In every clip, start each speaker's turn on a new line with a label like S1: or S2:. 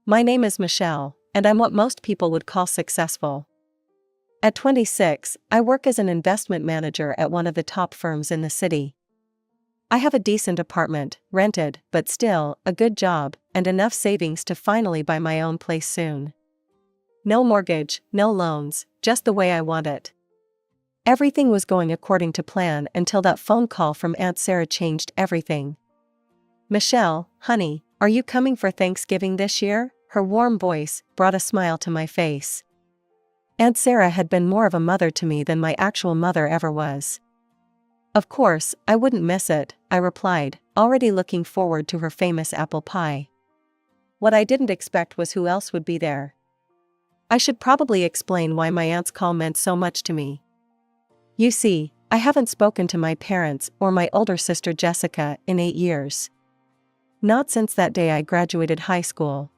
S1: My name is Michelle, and I'm what most people would call successful. At 26, I work as an investment manager at one of the top firms in the city. I have a decent apartment, rented, but still, a good job, and enough savings to finally buy my own place soon. No mortgage, no loans, just the way I want it. Everything was going according to plan until that phone call from Aunt Sarah changed everything. "Michelle, honey, are you coming for Thanksgiving this year?" Her warm voice brought a smile to my face. Aunt Sarah had been more of a mother to me than my actual mother ever was. "Of course, I wouldn't miss it," I replied, already looking forward to her famous apple pie. What I didn't expect was who else would be there. I should probably explain why my aunt's call meant so much to me. You see, I haven't spoken to my parents or my older sister Jessica in 8 years. Not since that day I graduated high school.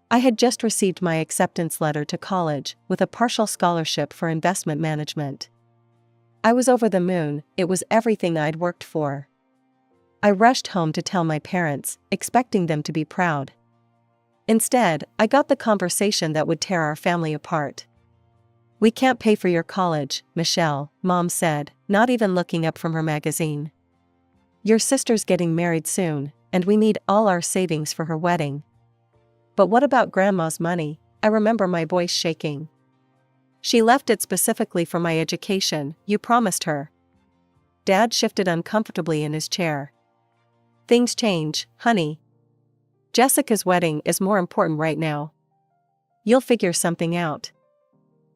S1: I had just received my acceptance letter to college with a partial scholarship for investment management. I was over the moon, it was everything I'd worked for. I rushed home to tell my parents, expecting them to be proud. Instead, I got the conversation that would tear our family apart. "We can't pay for your college, Michelle," Mom said, not even looking up from her magazine. "Your sister's getting married soon, and we need all our savings for her wedding." "But what about Grandma's money?" I remember my voice shaking. "She left it specifically for my education, you promised her." Dad shifted uncomfortably in his chair. "Things change, honey. Jessica's wedding is more important right now. You'll figure something out."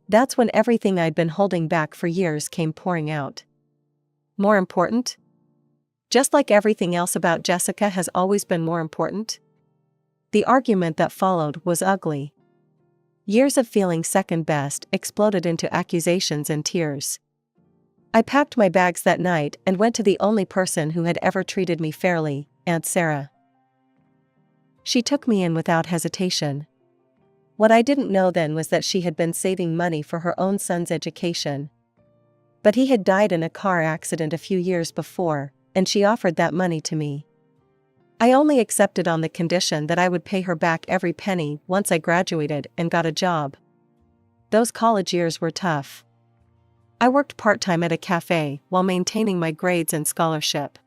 S1: That's when everything I'd been holding back for years came pouring out. More important? Just like everything else about Jessica has always been more important? The argument that followed was ugly. Years of feeling second best exploded into accusations and tears. I packed my bags that night and went to the only person who had ever treated me fairly, Aunt Sarah. She took me in without hesitation. What I didn't know then was that she had been saving money for her own son's education. But he had died in a car accident a few years before, and she offered that money to me. I only accepted on the condition that I would pay her back every penny once I graduated and got a job. Those college years were tough. I worked part-time at a cafe while maintaining my grades and scholarship.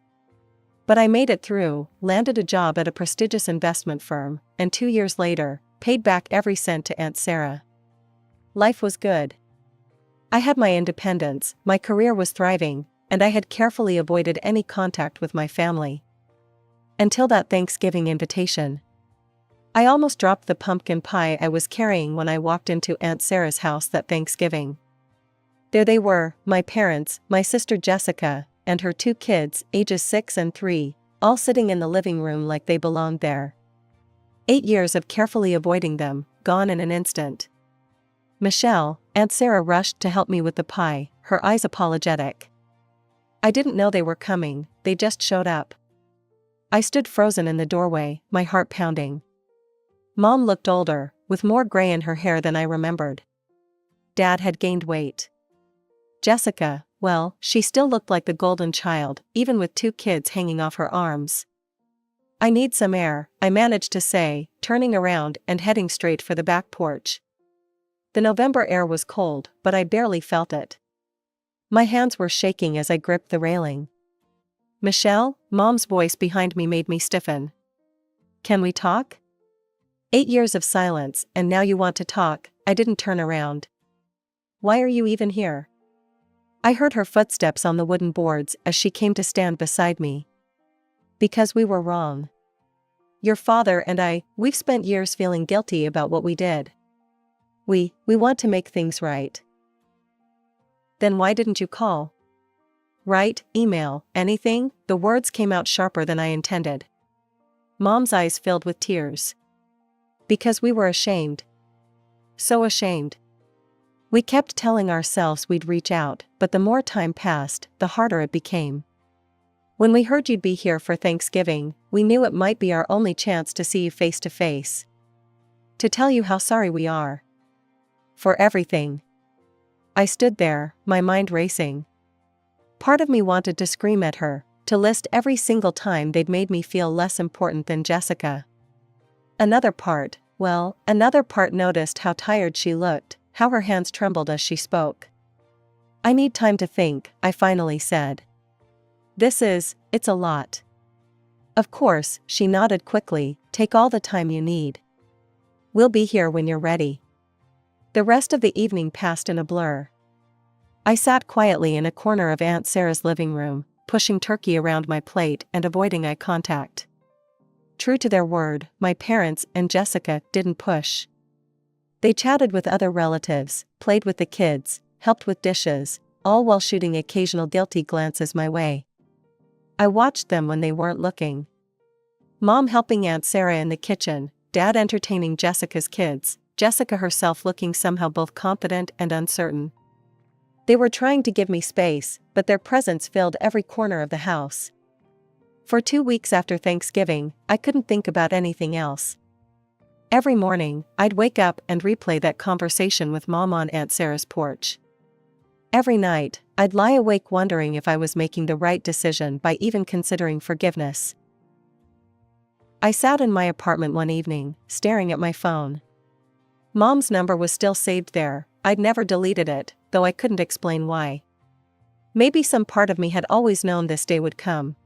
S1: But I made it through, landed a job at a prestigious investment firm, and 2 years later, paid back every cent to Aunt Sarah. Life was good. I had my independence, my career was thriving, and I had carefully avoided any contact with my family. Until that Thanksgiving invitation. I almost dropped the pumpkin pie I was carrying when I walked into Aunt Sarah's house that Thanksgiving. There they were, my parents, my sister Jessica, and her 2 kids, ages 6 and 3, all sitting in the living room like they belonged there. 8 years of carefully avoiding them, gone in an instant. "Michelle," Aunt Sarah rushed to help me with the pie, her eyes apologetic. "I didn't know they were coming, they just showed up." I stood frozen in the doorway, my heart pounding. Mom looked older, with more gray in her hair than I remembered. Dad had gained weight. Jessica, well, she still looked like the golden child, even with 2 kids hanging off her arms. "I need some air," I managed to say, turning around and heading straight for the back porch. The November air was cold, but I barely felt it. My hands were shaking as I gripped the railing. "Michelle," Mom's voice behind me made me stiffen. "Can we talk?" 8 years of silence, and now you want to talk. I didn't turn around. "Why are you even here?" I heard her footsteps on the wooden boards as she came to stand beside me. "Because we were wrong. Your father and we've spent years feeling guilty about what we did. We want to make things right." "Then why didn't you call? Write, email, anything?" The words came out sharper than I intended. Mom's eyes filled with tears. "Because we were ashamed. So ashamed. We kept telling ourselves we'd reach out, but the more time passed, the harder it became. When we heard you'd be here for Thanksgiving, we knew it might be our only chance to see you face to face. To tell you how sorry we are. For everything." I stood there, my mind racing. Part of me wanted to scream at her, to list every single time they'd made me feel less important than Jessica. Another part, Well, another part noticed how tired she looked, how her hands trembled as she spoke. I need time to think, I finally said. It's a lot. Of course, she nodded quickly, take all the time you need. We'll be here when you're ready. The rest of the evening passed in a blur. I sat quietly in a corner of Aunt Sarah's living room, pushing turkey around my plate and avoiding eye contact. True to their word, my parents and Jessica didn't push. They chatted with other relatives, played with the kids, helped with dishes, all while shooting occasional guilty glances my way. I watched them when they weren't looking. Mom helping Aunt Sarah in the kitchen, Dad entertaining Jessica's kids, Jessica herself looking somehow both confident and uncertain. They were trying to give me space, but their presence filled every corner of the house. For 2 weeks after Thanksgiving, I couldn't think about anything else. Every morning, I'd wake up and replay that conversation with Mom on Aunt Sarah's porch. Every night, I'd lie awake wondering if I was making the right decision by even considering forgiveness. I sat in my apartment one evening, staring at my phone. Mom's number was still saved there. I'd never deleted it, though I couldn't explain why. Maybe some part of me had always known this day would come.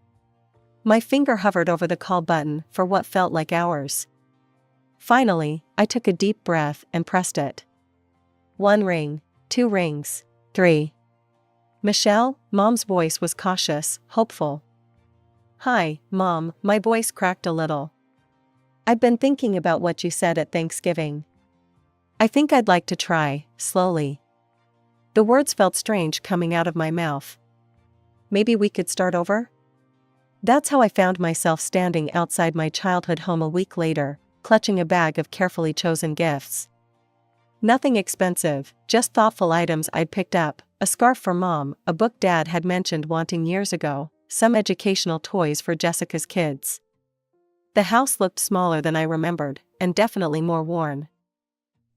S1: My finger hovered over the call button for what felt like hours. Finally, I took a deep breath and pressed it. 1 ring, 2 rings, 3. Michelle, Mom's voice was cautious, hopeful. Hi, Mom, my voice cracked a little. I've been thinking about what you said at Thanksgiving. I think I'd like to try, slowly. The words felt strange coming out of my mouth. Maybe we could start over? That's how I found myself standing outside my childhood home a week later, clutching a bag of carefully chosen gifts. Nothing expensive, just thoughtful items I'd picked up, a scarf for Mom, a book Dad had mentioned wanting years ago, some educational toys for Jessica's kids. The house looked smaller than I remembered, and definitely more worn.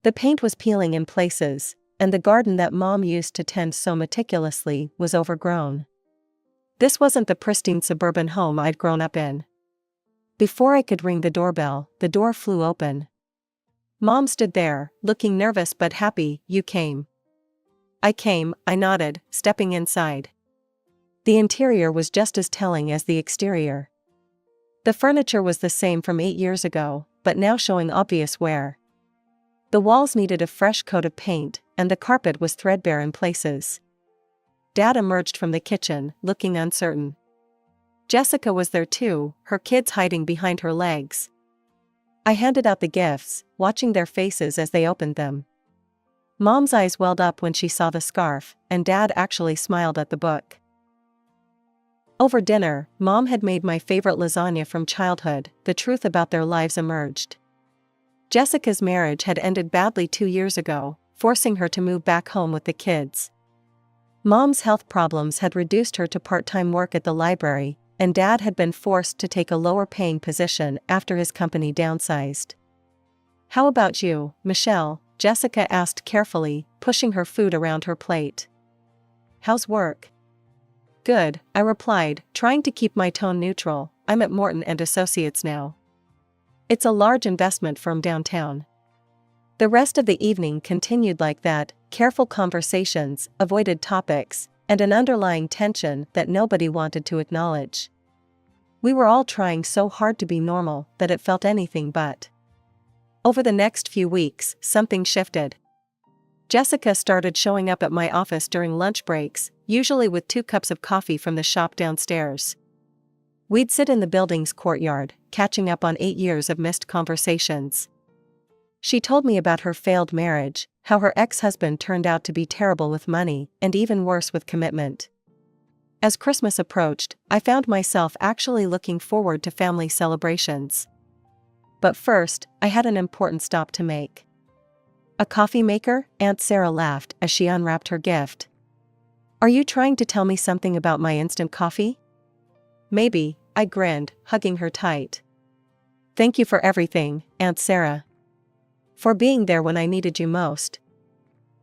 S1: The paint was peeling in places, and the garden that Mom used to tend so meticulously was overgrown. This wasn't the pristine suburban home I'd grown up in. Before I could ring the doorbell, the door flew open. Mom stood there, looking nervous but happy. You came. I came, I nodded, stepping inside. The interior was just as telling as the exterior. The furniture was the same from 8 years ago, but now showing obvious wear. The walls needed a fresh coat of paint, and the carpet was threadbare in places. Dad emerged from the kitchen, looking uncertain. Jessica was there too, her kids hiding behind her legs. I handed out the gifts, watching their faces as they opened them. Mom's eyes welled up when she saw the scarf, and Dad actually smiled at the book. Over dinner, Mom had made my favorite lasagna from childhood. The truth about their lives emerged. Jessica's marriage had ended badly 2 years ago, forcing her to move back home with the kids. Mom's health problems had reduced her to part-time work at the library, and Dad had been forced to take a lower-paying position after his company downsized. How about you, Michelle? Jessica asked carefully, pushing her food around her plate. How's work? Good, I replied, trying to keep my tone neutral. I'm at Morton and Associates now. It's a large investment firm downtown. The rest of the evening continued like that, careful conversations, avoided topics, and an underlying tension that nobody wanted to acknowledge. We were all trying so hard to be normal that it felt anything but. Over the next few weeks, something shifted. Jessica started showing up at my office during lunch breaks, usually with 2 cups of coffee from the shop downstairs. We'd sit in the building's courtyard, catching up on 8 years of missed conversations. She told me about her failed marriage, how her ex-husband turned out to be terrible with money, and even worse with commitment. As Christmas approached, I found myself actually looking forward to family celebrations. But first, I had an important stop to make. A coffee maker? Aunt Sarah laughed as she unwrapped her gift. Are you trying to tell me something about my instant coffee? Maybe, I grinned, hugging her tight. Thank you for everything, Aunt Sarah. For being there when I needed you most.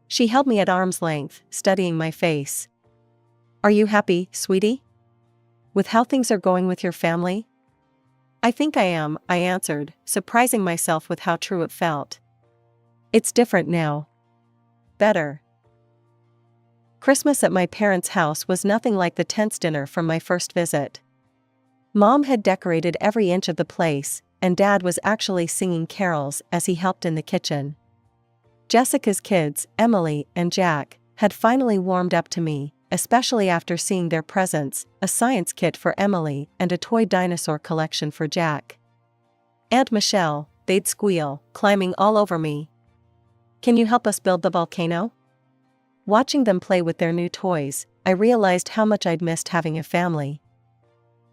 S1: She held me at arm's length, studying my face. Are you happy, sweetie? With how things are going with your family? I think I am, I answered, surprising myself with how true it felt. It's different now. Better. Christmas at my parents' house was nothing like the tense dinner from my first visit. Mom had decorated every inch of the place, and Dad was actually singing carols as he helped in the kitchen. Jessica's kids, Emily and Jack, had finally warmed up to me, especially after seeing their presents, a science kit for Emily and a toy dinosaur collection for Jack. "Aunt Michelle," they'd squeal, climbing all over me. "Can you help us build the volcano?" Watching them play with their new toys, I realized how much I'd missed having a family.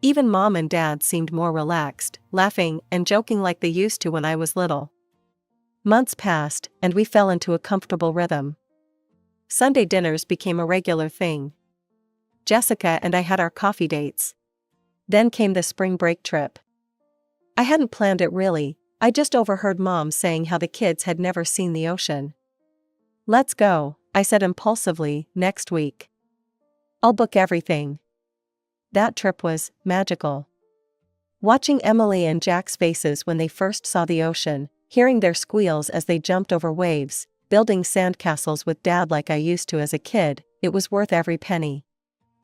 S1: Even Mom and Dad seemed more relaxed, laughing and joking like they used to when I was little. Months passed, and we fell into a comfortable rhythm. Sunday dinners became a regular thing. Jessica and I had our coffee dates. Then came the spring break trip. I hadn't planned it really, I just overheard Mom saying how the kids had never seen the ocean. "Let's go," I said impulsively, "next week. I'll book everything." That trip was magical. Watching Emily and Jack's faces when they first saw the ocean, hearing their squeals as they jumped over waves, building sandcastles with Dad like I used to as a kid, it was worth every penny.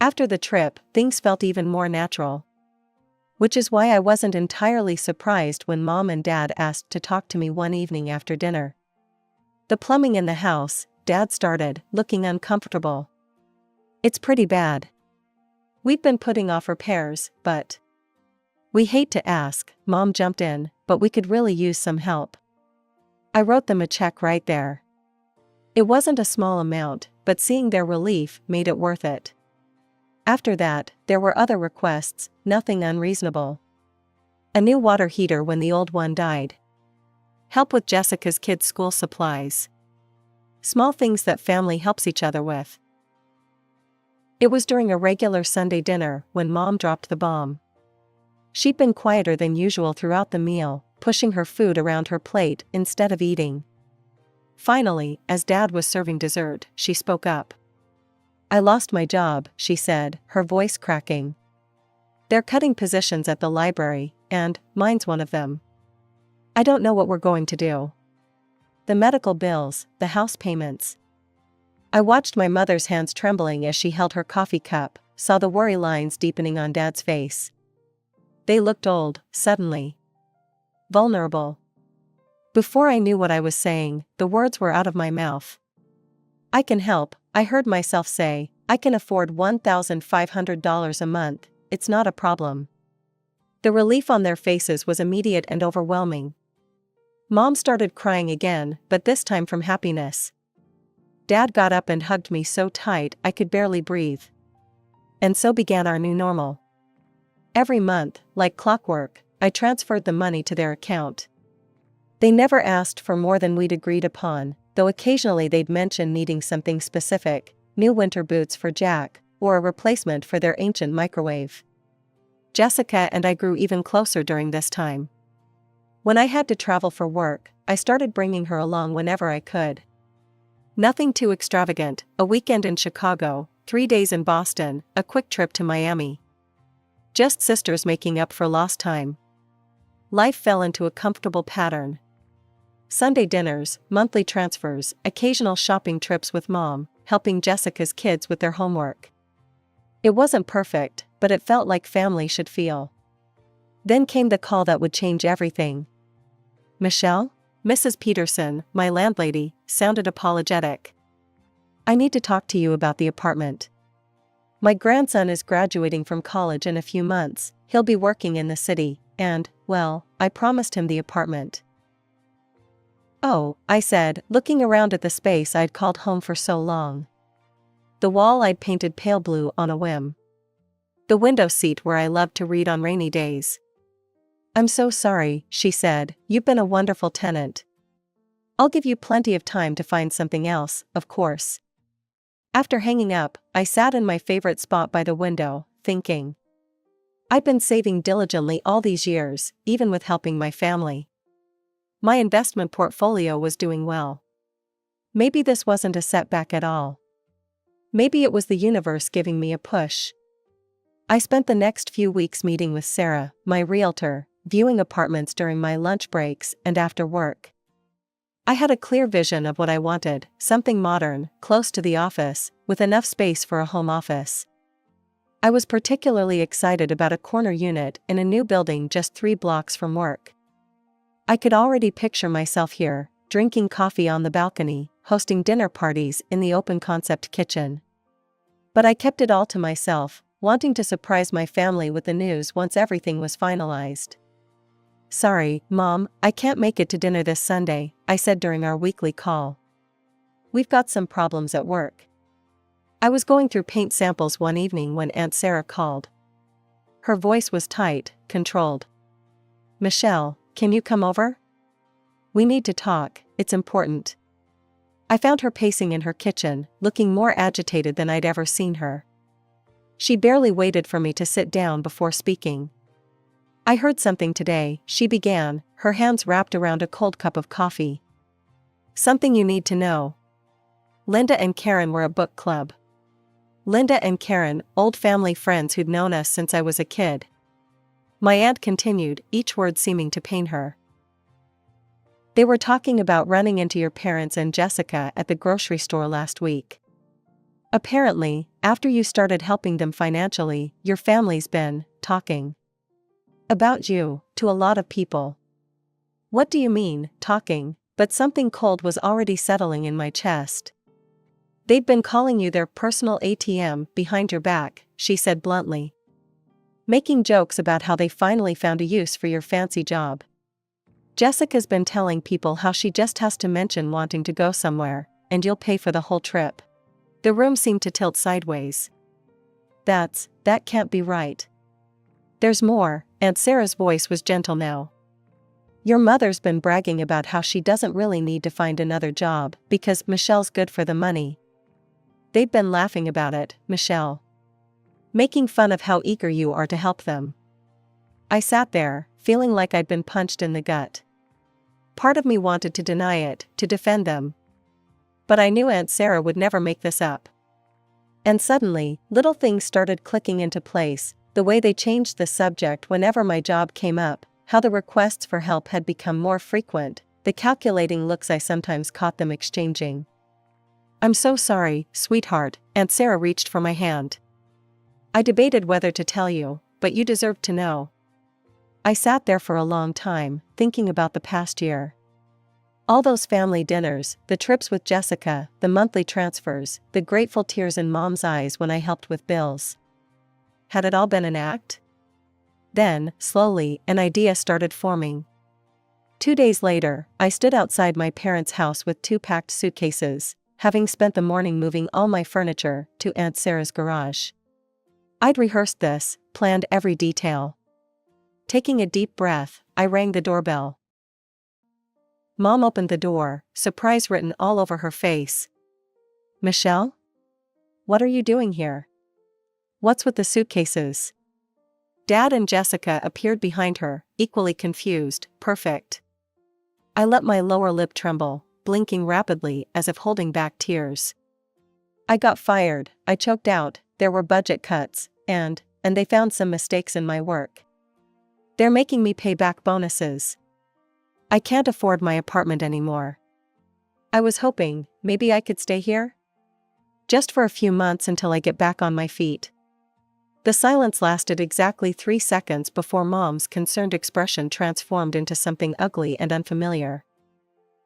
S1: After the trip, things felt even more natural. Which is why I wasn't entirely surprised when Mom and Dad asked to talk to me one evening after dinner. "The plumbing in the house," Dad started, looking uncomfortable. "It's pretty bad. We've been putting off repairs, but..." "We hate to ask," Mom jumped in, "but we could really use some help." I wrote them a check right there. It wasn't a small amount, but seeing their relief made it worth it. After that, there were other requests, nothing unreasonable. A new water heater when the old one died. Help with Jessica's kids' school supplies. Small things that family helps each other with. It was during a regular Sunday dinner when Mom dropped the bomb. She'd been quieter than usual throughout the meal, pushing her food around her plate instead of eating. Finally, as Dad was serving dessert, she spoke up. "I lost my job," she said, her voice cracking. "They're cutting positions at the library, and mine's one of them. I don't know what we're going to do. The medical bills, the house payments." I watched my mother's hands trembling as she held her coffee cup, saw the worry lines deepening on Dad's face. They looked old, suddenly. Vulnerable. Before I knew what I was saying, the words were out of my mouth. "I can help," I heard myself say. "I can afford $1,500 a month, it's not a problem." The relief on their faces was immediate and overwhelming. Mom started crying again, but this time from happiness. Dad got up and hugged me so tight I could barely breathe. And so began our new normal. Every month, like clockwork, I transferred the money to their account. They never asked for more than we'd agreed upon, though occasionally they'd mention needing something specific, new winter boots for Jack, or a replacement for their ancient microwave. Jessica and I grew even closer during this time. When I had to travel for work, I started bringing her along whenever I could. Nothing too extravagant, a weekend in Chicago, 3 days in Boston, a quick trip to Miami. Just sisters making up for lost time. Life fell into a comfortable pattern. Sunday dinners, monthly transfers, occasional shopping trips with Mom, helping Jessica's kids with their homework. It wasn't perfect, but it felt like family should feel. Then came the call that would change everything. "Michelle?" Mrs. Peterson, my landlady, sounded apologetic. "I need to talk to you about the apartment. My grandson is graduating from college in a few months, he'll be working in the city, and, well, I promised him the apartment." "Oh," I said, looking around at the space I'd called home for so long. The wall I'd painted pale blue on a whim. The window seat where I loved to read on rainy days. "I'm so sorry," she said, "you've been a wonderful tenant. I'll give you plenty of time to find something else, of course." After hanging up, I sat in my favorite spot by the window, thinking. I'd been saving diligently all these years, even with helping my family. My investment portfolio was doing well. Maybe this wasn't a setback at all. Maybe it was the universe giving me a push. I spent the next few weeks meeting with Sarah, my realtor, viewing apartments during my lunch breaks and after work. I had a clear vision of what I wanted, something modern, close to the office, with enough space for a home office. I was particularly excited about a corner unit in a new building just 3 blocks from work. I could already picture myself here, drinking coffee on the balcony, hosting dinner parties in the open-concept kitchen. But I kept it all to myself, wanting to surprise my family with the news once everything was finalized. "Sorry, Mom, I can't make it to dinner this Sunday," I said during our weekly call. "We've got some problems at work." I was going through paint samples one evening when Aunt Sarah called. Her voice was tight, controlled. "Michelle, can you come over? We need to talk, it's important." I found her pacing in her kitchen, looking more agitated than I'd ever seen her. She barely waited for me to sit down before speaking. "I heard something today," she began, her hands wrapped around a cold cup of coffee. "Something you need to know." Linda and Karen were a book club. Linda and Karen, old family friends who'd known us since I was a kid. My aunt continued, each word seeming to pain her. "They were talking about running into your parents and Jessica at the grocery store last week. Apparently, after you started helping them financially, your family's been talking about you to a lot of people." "What do you mean, talking?" But something cold was already settling in my chest. "They've been calling you their personal ATM behind your back," she said bluntly. "Making jokes about how they finally found a use for your fancy job. Jessica's been telling people how she just has to mention wanting to go somewhere, and you'll pay for the whole trip." The room seemed to tilt sideways. That can't be right." "There's more," Aunt Sarah's voice was gentle now. "Your mother's been bragging about how she doesn't really need to find another job, because Michelle's good for the money. They've been laughing about it, Michelle. Making fun of how eager you are to help them." I sat there, feeling like I'd been punched in the gut. Part of me wanted to deny it, to defend them. But I knew Aunt Sarah would never make this up. And suddenly, little things started clicking into place, the way they changed the subject whenever my job came up, how the requests for help had become more frequent, the calculating looks I sometimes caught them exchanging. "I'm so sorry, sweetheart," Aunt Sarah reached for my hand. "I debated whether to tell you, but you deserved to know." I sat there for a long time, thinking about the past year. All those family dinners, the trips with Jessica, the monthly transfers, the grateful tears in Mom's eyes when I helped with bills. Had it all been an act? Then, slowly, an idea started forming. 2 days later, I stood outside my parents' house with 2 packed suitcases, having spent the morning moving all my furniture to Aunt Sarah's garage. I'd rehearsed this, planned every detail. Taking a deep breath, I rang the doorbell. Mom opened the door, surprise written all over her face. "Michelle? What are you doing here? What's with the suitcases?" Dad and Jessica appeared behind her, equally confused. "Perfect." I let my lower lip tremble, blinking rapidly as if holding back tears. "I got fired," I choked out. "There were budget cuts, and they found some mistakes in my work. They're making me pay back bonuses. I can't afford my apartment anymore. I was hoping, maybe I could stay here? Just for a few months until I get back on my feet." The silence lasted exactly 3 seconds before Mom's concerned expression transformed into something ugly and unfamiliar.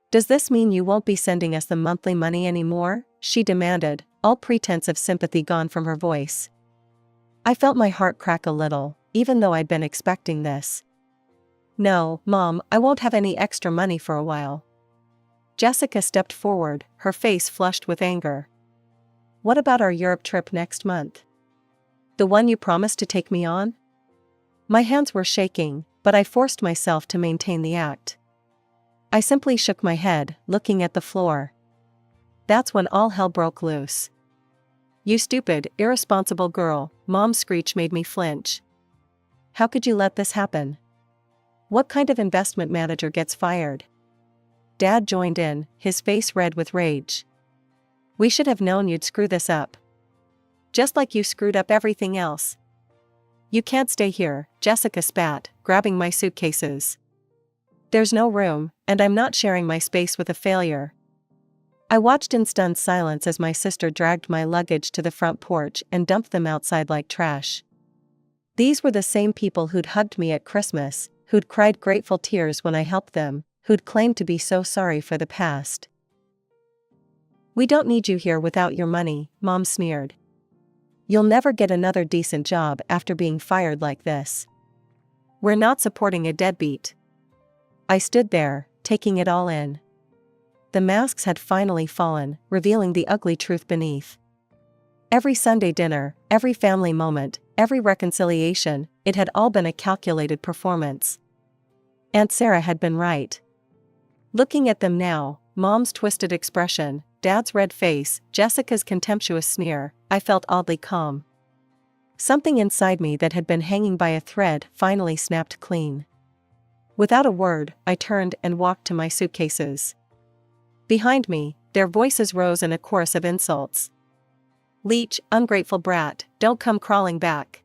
S1: "Does this mean you won't be sending us the monthly money anymore?" she demanded, all pretense of sympathy gone from her voice. I felt my heart crack a little, even though I'd been expecting this. "No, Mom, I won't have any extra money for a while." Jessica stepped forward, her face flushed with anger. "What about our Europe trip next month? The one you promised to take me on?" My hands were shaking, but I forced myself to maintain the act. I simply shook my head, looking at the floor. That's when all hell broke loose. "You stupid, irresponsible girl," Mom's screech made me flinch. "How could you let this happen? What kind of investment manager gets fired?" Dad joined in, his face red with rage. "We should have known you'd screw this up. Just like you screwed up everything else." You can't stay here, Jessica spat, grabbing my suitcases. There's no room, and I'm not sharing my space with a failure. I watched in stunned silence as my sister dragged my luggage to the front porch and dumped them outside like trash. These were the same people who'd hugged me at Christmas, who'd cried grateful tears when I helped them, who'd claimed to be so sorry for the past. We don't need you here without your money, Mom sneered. You'll never get another decent job after being fired like this. We're not supporting a deadbeat. I stood there, taking it all in. The masks had finally fallen, revealing the ugly truth beneath. Every Sunday dinner, every family moment, every reconciliation, it had all been a calculated performance. Aunt Sarah had been right. Looking at them now, Mom's twisted expression, Dad's red face, Jessica's contemptuous sneer, I felt oddly calm. Something inside me that had been hanging by a thread finally snapped clean. Without a word, I turned and walked to my suitcases. Behind me, their voices rose in a chorus of insults. Leech, ungrateful brat, don't come crawling back.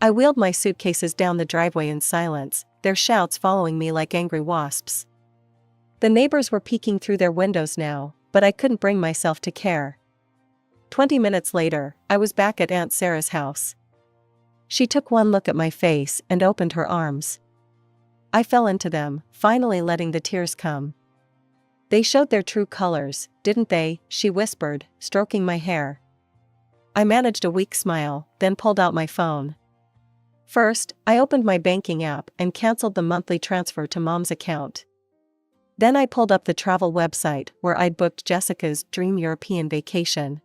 S1: I wheeled my suitcases down the driveway in silence, their shouts following me like angry wasps. The neighbors were peeking through their windows now, but I couldn't bring myself to care. 20 minutes later, I was back at Aunt Sarah's house. She took one look at my face and opened her arms. I fell into them, finally letting the tears come. They showed their true colors, didn't they? She whispered, stroking my hair. I managed a weak smile, then pulled out my phone. First, I opened my banking app and canceled the monthly transfer to Mom's account. Then I pulled up the travel website where I'd booked Jessica's dream European vacation.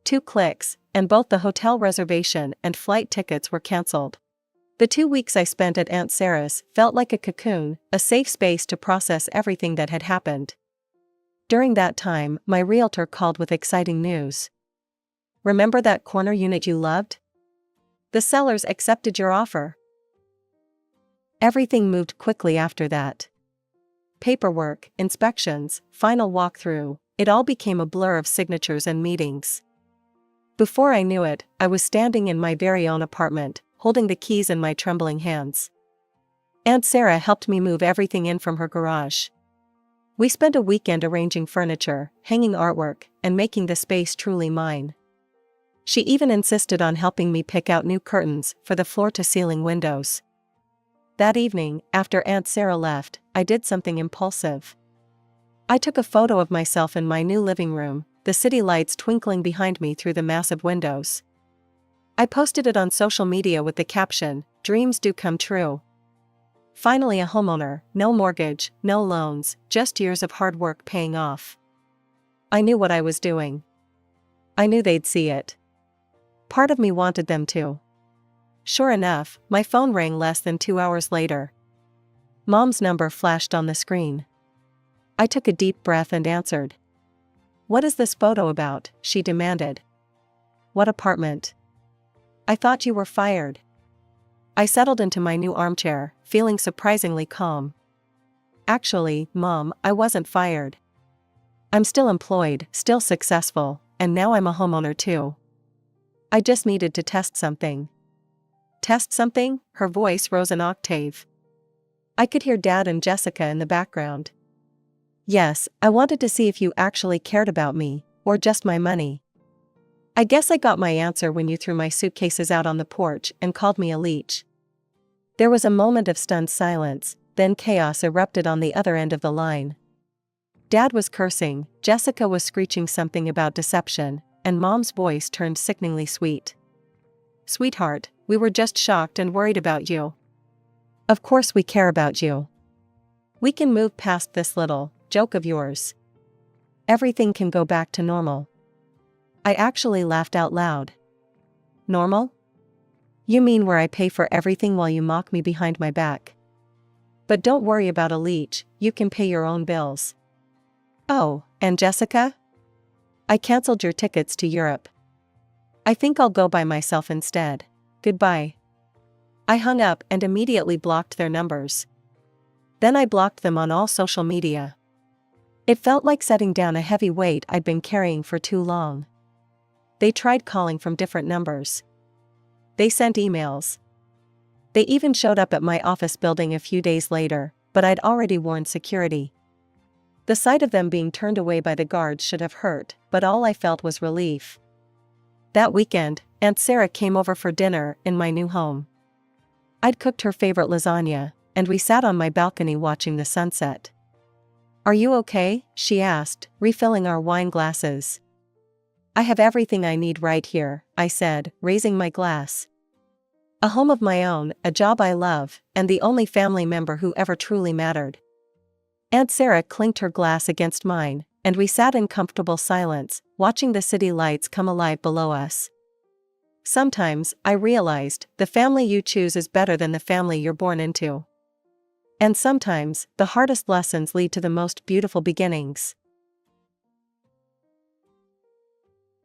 S1: 2 clicks, and both the hotel reservation and flight tickets were canceled. The 2 weeks I spent at Aunt Sarah's felt like a cocoon, a safe space to process everything that had happened. During that time, my realtor called with exciting news. Remember that corner unit you loved? The sellers accepted your offer. Everything moved quickly after that. Paperwork, inspections, final walkthrough, it all became a blur of signatures and meetings. Before I knew it, I was standing in my very own apartment, holding the keys in my trembling hands. Aunt Sarah helped me move everything in from her garage. We spent a weekend arranging furniture, hanging artwork, and making the space truly mine. She even insisted on helping me pick out new curtains for the floor-to-ceiling windows. That evening, after Aunt Sarah left, I did something impulsive. I took a photo of myself in my new living room, the city lights twinkling behind me through the massive windows. I posted it on social media with the caption, "Dreams do come true." Finally a homeowner, no mortgage, no loans, just years of hard work paying off. I knew what I was doing. I knew they'd see it. Part of me wanted them to. Sure enough, my phone rang less than 2 hours later. Mom's number flashed on the screen. I took a deep breath and answered. "What is this photo about?" she demanded. "What apartment? I thought you were fired." I settled into my new armchair, feeling surprisingly calm. "Actually, Mom, I wasn't fired. I'm still employed, still successful, and now I'm a homeowner too. I just needed to test something." "Test something?" Her voice rose an octave. I could hear Dad and Jessica in the background. "Yes, I wanted to see if you actually cared about me, or just my money. I guess I got my answer when you threw my suitcases out on the porch and called me a leech." There was a moment of stunned silence, then chaos erupted on the other end of the line. Dad was cursing, Jessica was screeching something about deception, and Mom's voice turned sickeningly sweet. "Sweetheart, we were just shocked and worried about you. Of course we care about you. We can move past this little joke of yours. Everything can go back to normal." I actually laughed out loud. "Normal? You mean where I pay for everything while you mock me behind my back? But don't worry about a leech, you can pay your own bills." "Oh, and Jessica? I canceled your tickets to Europe. I think I'll go by myself instead. Goodbye." I hung up and immediately blocked their numbers. Then I blocked them on all social media. It felt like setting down a heavy weight I'd been carrying for too long. They tried calling from different numbers. They sent emails. They even showed up at my office building a few days later, but I'd already warned security. The sight of them being turned away by the guards should have hurt, but all I felt was relief. That weekend, Aunt Sarah came over for dinner in my new home. I'd cooked her favorite lasagna, and we sat on my balcony watching the sunset. "Are you okay?" she asked, refilling our wine glasses. "I have everything I need right here," I said, raising my glass. "A home of my own, a job I love, and the only family member who ever truly mattered." Aunt Sarah clinked her glass against mine, and we sat in comfortable silence, watching the city lights come alive below us. Sometimes, I realized, the family you choose is better than the family you're born into. And sometimes, the hardest lessons lead to the most beautiful beginnings.